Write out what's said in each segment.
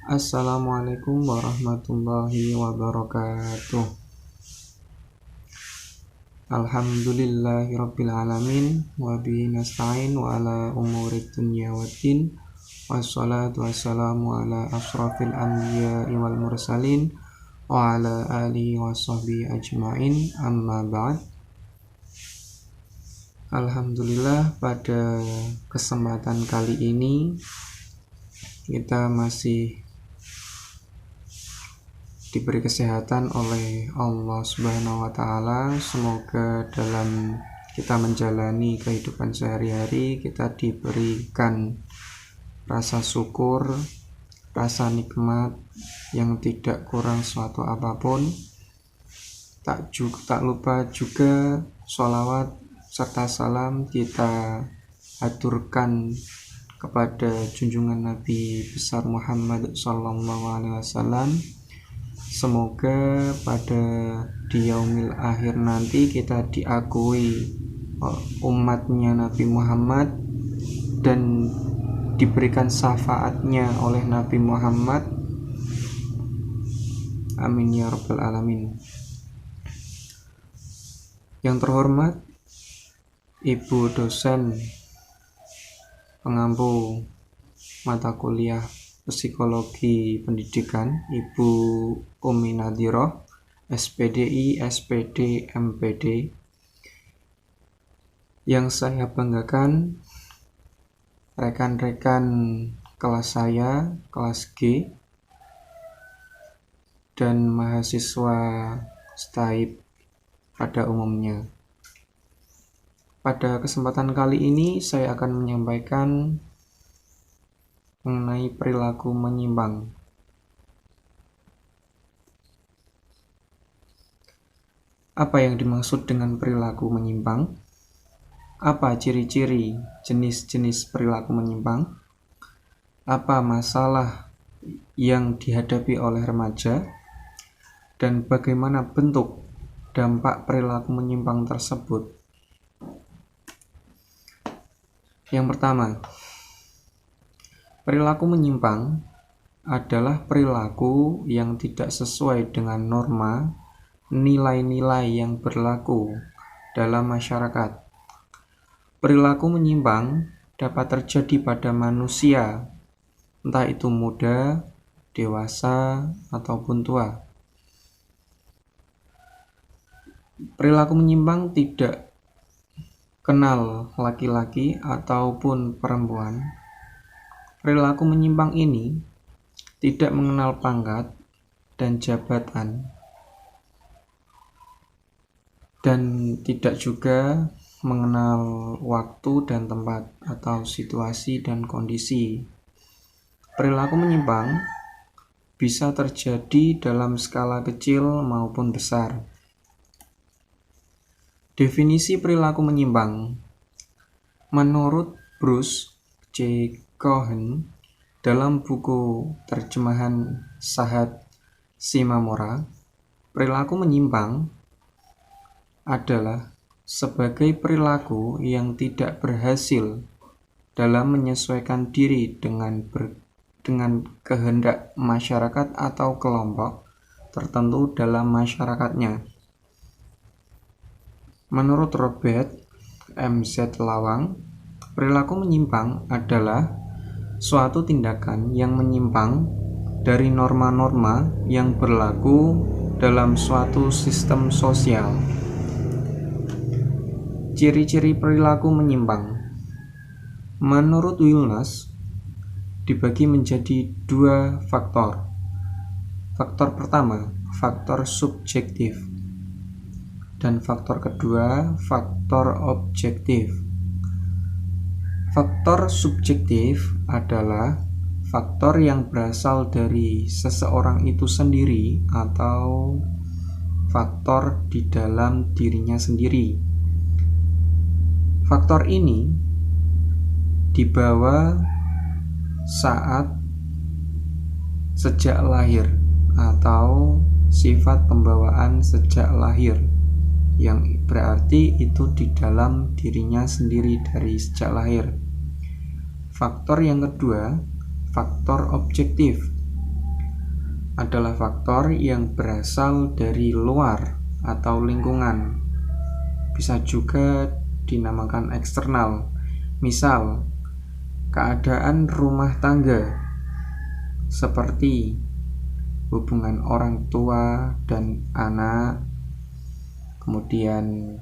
Assalamualaikum warahmatullahi wabarakatuh. Alhamdulillahirabbil alamin wa bihi nasta'in wa ala umurid dunya waddin. Wassalatu wassalamu ala asrafil anbiya'i wal mursalin wa ala alihi wa sahbihi ajmain, amma ba'd. Alhamdulillah, pada kesempatan kali ini kita masih diberi kesehatan oleh Allah Subhanahu wa Ta'ala. Semoga dalam kita menjalani kehidupan sehari-hari kita diberikan rasa syukur, rasa nikmat yang tidak kurang suatu apapun. Tak lupa juga sholawat serta salam kita haturkan kepada junjungan Nabi besar Muhammad SAW. Semoga pada di yaumil akhir nanti kita diakui umatnya Nabi Muhammad dan diberikan syafaatnya oleh Nabi Muhammad. Amin ya rabbal alamin. Yang terhormat Ibu dosen pengampu mata kuliah Psikologi Pendidikan, Ibu Umi Nadhiroh, SPDI, SPD, MPD. Yang saya banggakan rekan-rekan kelas saya, kelas G, dan mahasiswa STAIP pada umumnya. Pada kesempatan kali ini saya akan menyampaikan mengenai perilaku menyimpang. Apa yang dimaksud dengan perilaku menyimpang? Apa ciri-ciri jenis-jenis perilaku menyimpang? Apa masalah yang dihadapi oleh remaja? Dan bagaimana bentuk dampak perilaku menyimpang tersebut? Yang pertama, perilaku menyimpang adalah perilaku yang tidak sesuai dengan norma, nilai-nilai yang berlaku dalam masyarakat. Perilaku menyimpang dapat terjadi pada manusia, entah itu muda, dewasa, ataupun tua. Perilaku menyimpang tidak kenal laki-laki ataupun perempuan. Perilaku menyimpang ini tidak mengenal pangkat dan jabatan, dan tidak juga mengenal waktu dan tempat atau situasi dan kondisi. Perilaku menyimpang bisa terjadi dalam skala kecil maupun besar. Definisi perilaku menyimpang menurut Bruce C. Cohen dalam buku terjemahan Sahat Shimamura, perilaku menyimpang adalah sebagai perilaku yang tidak berhasil dalam menyesuaikan diri dengan kehendak masyarakat atau kelompok tertentu dalam masyarakatnya. Menurut Robert M.Z. Lawang, perilaku menyimpang adalah suatu tindakan yang menyimpang dari norma-norma yang berlaku dalam suatu sistem sosial. Ciri-ciri perilaku menyimpang menurut Wilnas dibagi menjadi dua faktor. Faktor pertama, faktor subjektif, dan faktor kedua, faktor objektif. Faktor subjektif adalah faktor yang berasal dari seseorang itu sendiri atau faktor di dalam dirinya sendiri. Faktor ini dibawa saat sejak lahir atau sifat pembawaan sejak lahir, yang berarti itu di dalam dirinya sendiri dari sejak lahir. Faktor yang kedua, faktor objektif. adalah faktor yang berasal dari luar atau lingkungan. Bisa juga dinamakan eksternal. Misal, keadaan rumah tangga seperti hubungan orang tua dan anak, kemudian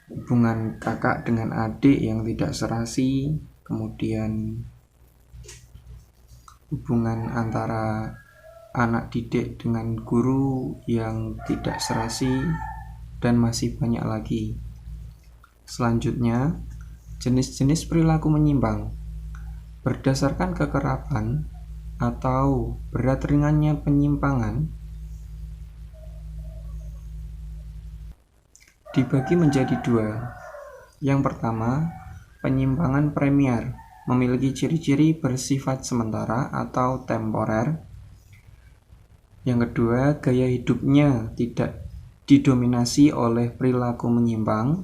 hubungan kakak dengan adik yang tidak serasi, kemudian hubungan antara anak didik dengan guru yang tidak serasi, dan masih banyak lagi. Selanjutnya, jenis-jenis perilaku menyimpang berdasarkan kekerapan atau berat ringannya penyimpangan dibagi menjadi dua. Yang pertama, penyimpangan premier memiliki ciri-ciri bersifat sementara atau temporer. Yang kedua, gaya hidupnya tidak didominasi oleh perilaku menyimpang.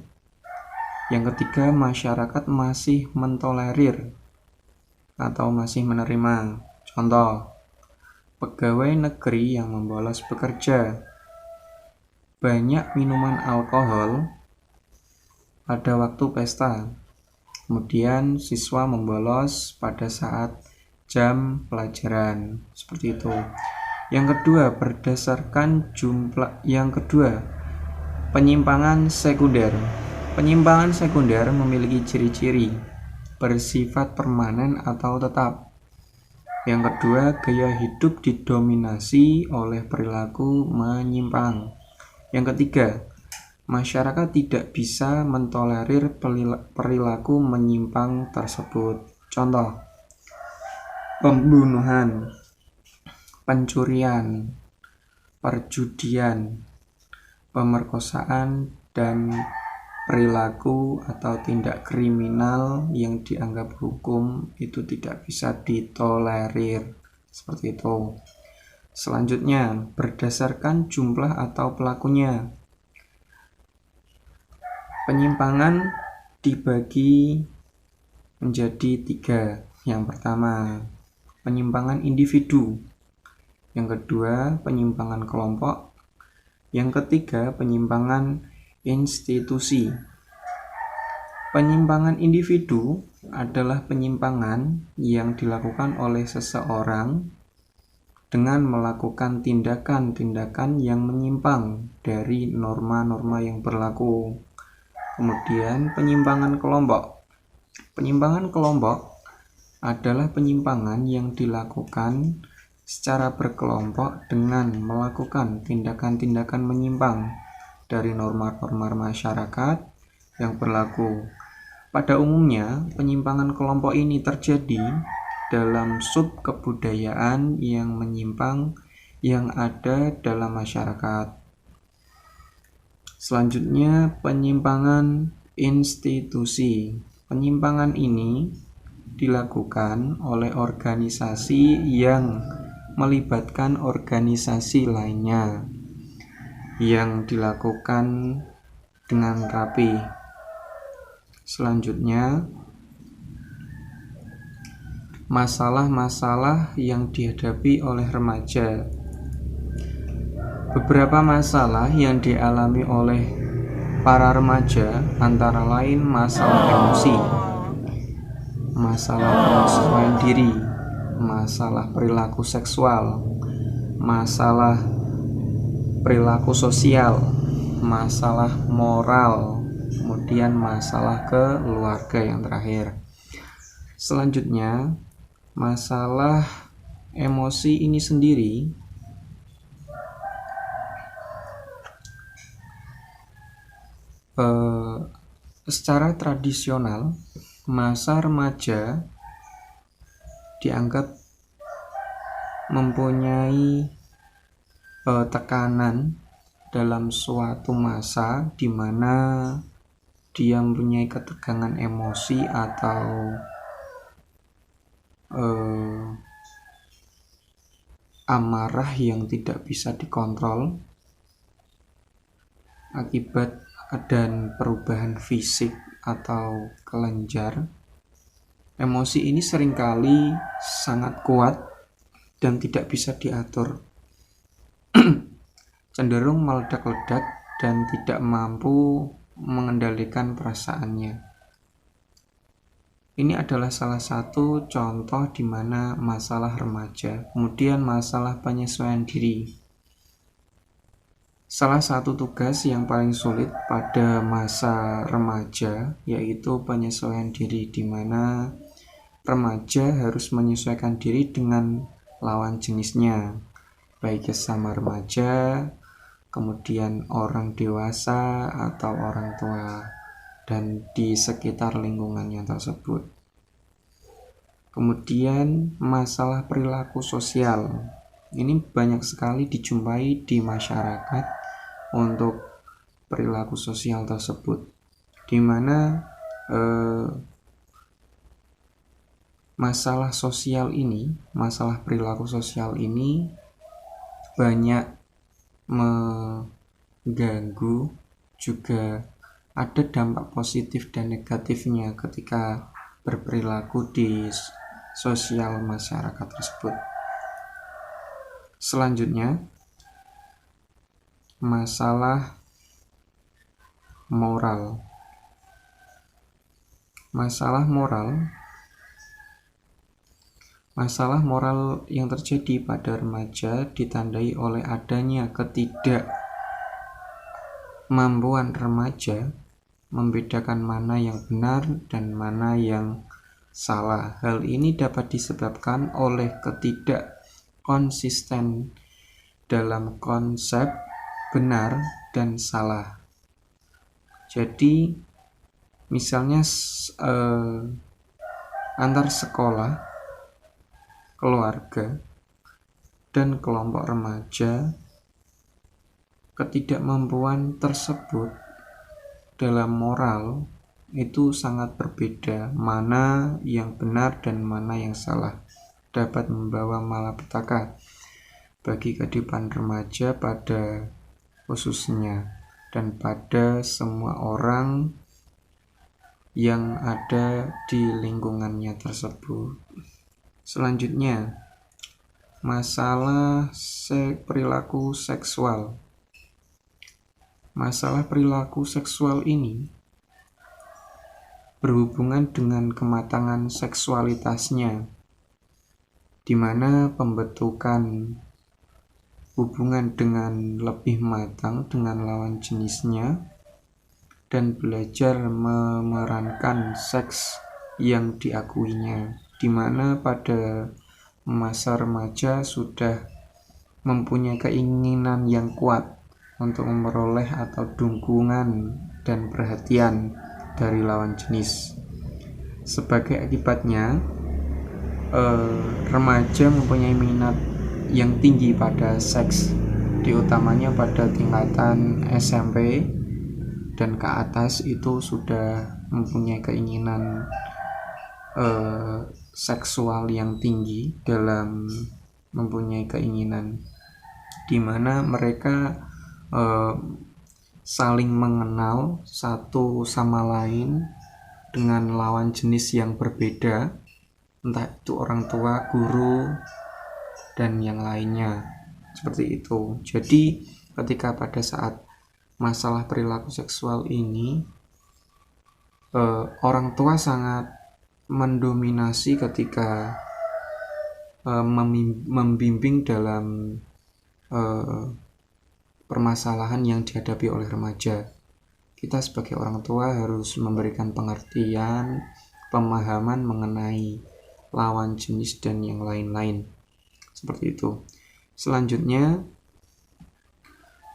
Yang ketiga, masyarakat masih mentolerir atau masih menerima. Contoh, pegawai negeri yang membolos bekerja, banyak minuman alkohol pada waktu pesta. Kemudian siswa membolos pada saat jam pelajaran. Seperti itu. Yang kedua, penyimpangan sekunder. Penyimpangan sekunder memiliki ciri-ciri bersifat permanen atau tetap. Yang kedua, gaya hidup didominasi oleh perilaku menyimpang. Yang ketiga, masyarakat tidak bisa mentolerir perilaku menyimpang tersebut. Contoh, pembunuhan, pencurian, perjudian, pemerkosaan, dan perilaku atau tindak kriminal yang dianggap hukum itu tidak bisa ditolerir. Seperti itu. Selanjutnya, berdasarkan jumlah atau pelakunya. Penyimpangan dibagi menjadi tiga. Yang pertama, penyimpangan individu. Yang kedua, penyimpangan kelompok. Yang ketiga, penyimpangan institusi. Penyimpangan individu adalah penyimpangan yang dilakukan oleh seseorang dengan melakukan tindakan-tindakan yang menyimpang dari norma-norma yang berlaku. Kemudian penyimpangan kelompok. Penyimpangan kelompok adalah penyimpangan yang dilakukan secara berkelompok dengan melakukan tindakan-tindakan menyimpang dari norma-norma masyarakat yang berlaku. Pada umumnya, penyimpangan kelompok ini terjadi dalam sub kebudayaan yang menyimpang yang ada dalam masyarakat. Selanjutnya, penyimpangan institusi. Penyimpangan ini dilakukan oleh organisasi yang melibatkan organisasi lainnya, yang dilakukan dengan rapi. Selanjutnya, masalah-masalah yang dihadapi oleh remaja. Beberapa masalah yang dialami oleh para remaja antara lain masalah emosi, masalah penyesuaian diri, masalah perilaku seksual, masalah perilaku sosial, masalah moral, kemudian masalah keluarga yang terakhir. Selanjutnya, masalah emosi ini sendiri secara tradisional, masa remaja dianggap mempunyai tekanan dalam suatu masa di mana dia mempunyai ketegangan emosi atau amarah yang tidak bisa dikontrol akibat dan perubahan fisik atau kelenjar. Emosi ini seringkali sangat kuat dan tidak bisa diatur, cenderung meledak-ledak dan tidak mampu mengendalikan perasaannya. Ini adalah salah satu contoh di mana masalah remaja, kemudian masalah penyesuaian diri. Salah satu tugas yang paling sulit pada masa remaja yaitu penyesuaian diri, di mana remaja harus menyesuaikan diri dengan lawan jenisnya, baik sesama remaja, kemudian orang dewasa atau orang tua, dan di sekitar lingkungannya tersebut. Kemudian masalah perilaku sosial. Ini banyak sekali dijumpai di masyarakat untuk perilaku sosial tersebut, di mana masalah perilaku sosial ini banyak mengganggu, juga ada dampak positif dan negatifnya ketika berperilaku di sosial masyarakat tersebut. Selanjutnya, masalah moral. Masalah moral yang terjadi pada remaja ditandai oleh adanya ketidakmampuan remaja membedakan mana yang benar dan mana yang salah. Hal ini dapat disebabkan oleh ketidakkonsisten dalam konsep benar dan salah. Jadi misalnya antar sekolah, keluarga, dan kelompok remaja, ketidakmampuan tersebut dalam moral itu sangat berbeda. Mana yang benar dan mana yang salah dapat membawa malapetaka bagi kehidupan remaja pada khususnya, dan pada semua orang yang ada di lingkungannya tersebut. Selanjutnya, masalah perilaku seksual. Masalah perilaku seksual ini berhubungan dengan kematangan seksualitasnya, di mana pembentukan hubungan dengan lebih matang dengan lawan jenisnya, dan belajar memerankan seks yang diakuinya, di mana pada masa remaja sudah mempunyai keinginan yang kuat untuk memperoleh atau dukungan dan perhatian dari lawan jenis. Sebagai akibatnya, remaja mempunyai minat yang tinggi pada seks, diutamanya pada tingkatan SMP dan ke atas itu sudah mempunyai keinginan seksual yang tinggi dalam mempunyai keinginan, di mana mereka saling mengenal satu sama lain dengan lawan jenis yang berbeda, entah itu orang tua, guru, dan yang lainnya, seperti itu. Jadi ketika pada saat masalah perilaku seksual ini, orang tua sangat mendominasi ketika membimbing dalam permasalahan yang dihadapi oleh remaja. Kita sebagai orang tua harus memberikan pengertian, pemahaman mengenai lawan jenis dan yang lain-lain, seperti itu. Selanjutnya,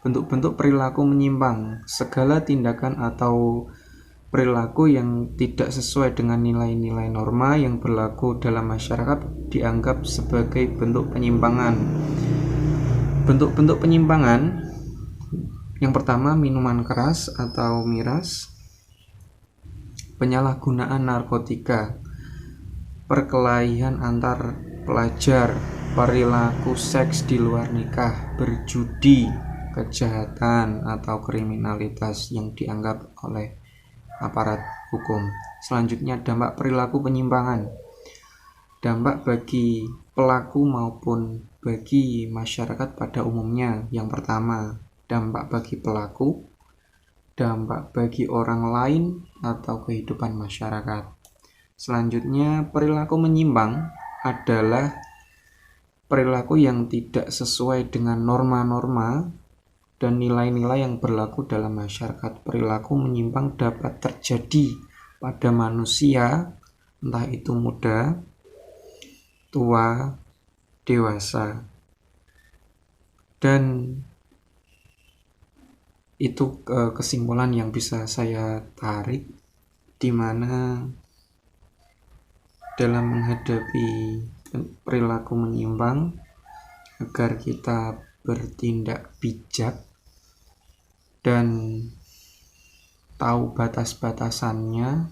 bentuk-bentuk perilaku menyimpang. Segala tindakan atau perilaku yang tidak sesuai dengan nilai-nilai norma yang berlaku dalam masyarakat dianggap sebagai bentuk penyimpangan. Bentuk-bentuk penyimpangan yang pertama, minuman keras atau miras, penyalahgunaan narkotika, perkelahian antar pelajar, perilaku seks di luar nikah, berjudi, kejahatan atau kriminalitas yang dianggap oleh aparat hukum. Selanjutnya, dampak perilaku penyimpangan. Dampak bagi pelaku maupun bagi masyarakat pada umumnya. Yang pertama, dampak bagi pelaku, dampak bagi orang lain atau kehidupan masyarakat. Selanjutnya, perilaku menyimpang adalah perilaku yang tidak sesuai dengan norma-norma dan nilai-nilai yang berlaku dalam masyarakat. Perilaku menyimpang dapat terjadi pada manusia, entah itu muda, tua, dewasa. Dan itu kesimpulan yang bisa saya tarik, di mana dalam menghadapi perilaku menyimpang, agar kita bertindak bijak dan tahu batas-batasannya,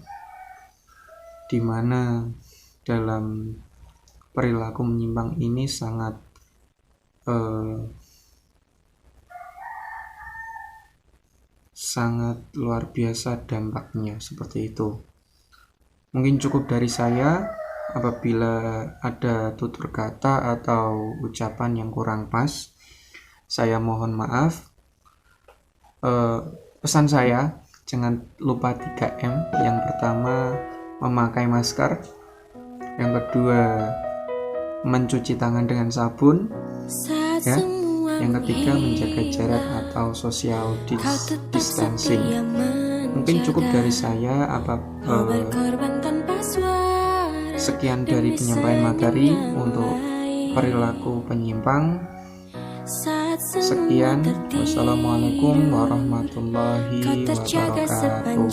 di mana dalam perilaku menyimpang ini sangat luar biasa dampaknya, seperti itu. Mungkin cukup dari saya. Apabila ada tutur kata atau ucapan yang kurang pas, saya mohon maaf. Pesan saya, jangan lupa 3M. Yang pertama, memakai masker. Yang kedua, mencuci tangan dengan sabun, ya. Yang ketiga, menjaga jarak atau social distancing. Mungkin cukup dari saya. Sekian dari penyampaian materi untuk perilaku penyimpang. Sekian, wassalamualaikum warahmatullahi wabarakatuh.